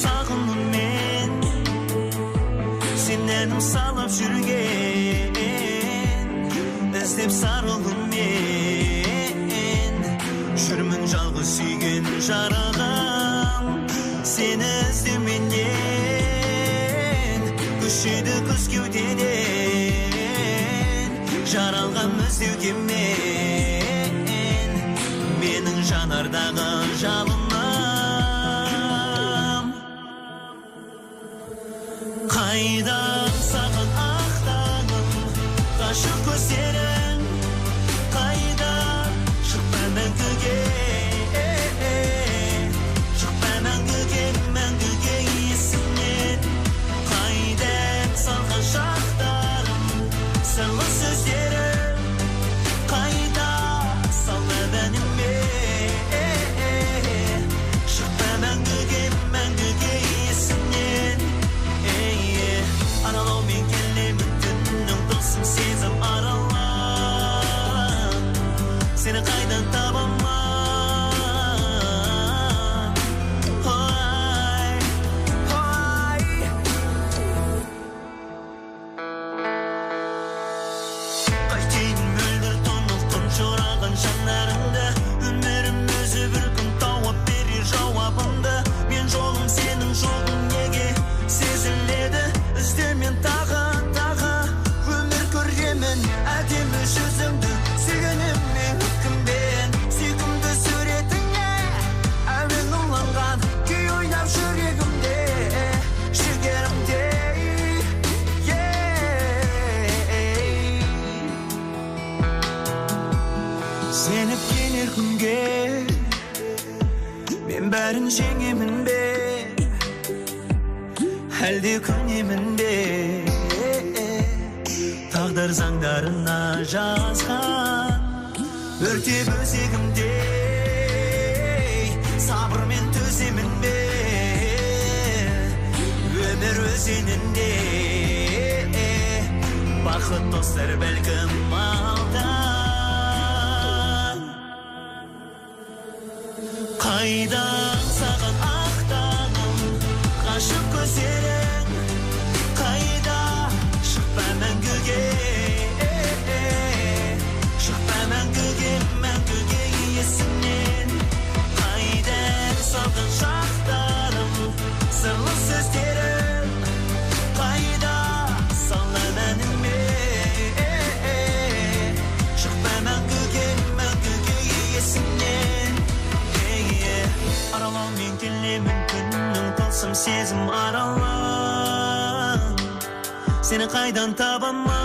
sağınım men sen enim salып жүрген іздеп sarıldım men жүрмін жалғыз сүйген жарығым seni іздеменен күшейді күз кеудеден жаралған іздеуге мен менің жанардағы жалыным қайдан саған ақтағым ғашық көздерің қайдан шықпа мәңгіге шықпа мәңгіге мәңгіге есімнен қайдан салған шақтарым сырлы сөздерім қайда салған әніме шықпа мәңгіге мәңгіге есімнен аралаумен келемін түннің тылсым сезім аралап сені қайдан табамын қайтейін мөлдір тұнық тұнжыраған жанарыңды өмірім өзі бір күн тауып берер жауабымды мен жолым сенің жолың неге сезіледі іздемен тағы өмір көремін әдемі жүзіңді сүйгеніммен өткімбен сүйкімді суретіңе әуен ұланған күй ойнап жүрегімде жігерімде сеніп келер күнге мен бәрін жеңемін бе әлде көнемін бе тағдыр заңдарына жазған өртеп өзегімдей сабырмен төземін бе өмір өзенінде бақыт достар бәлкім алда қайдан саған ақтағым ғашық көздерің қайда шықпа мәңгіге шықпа мәңгіге мәңгіге есімнен қайдан салған шақтарым сырлы сөздерім қайда салған әніме шықпа мәңгіге мәңгіге есімнен аралаумен келемін күннің тылсым сезім аралап сені қайдан табамын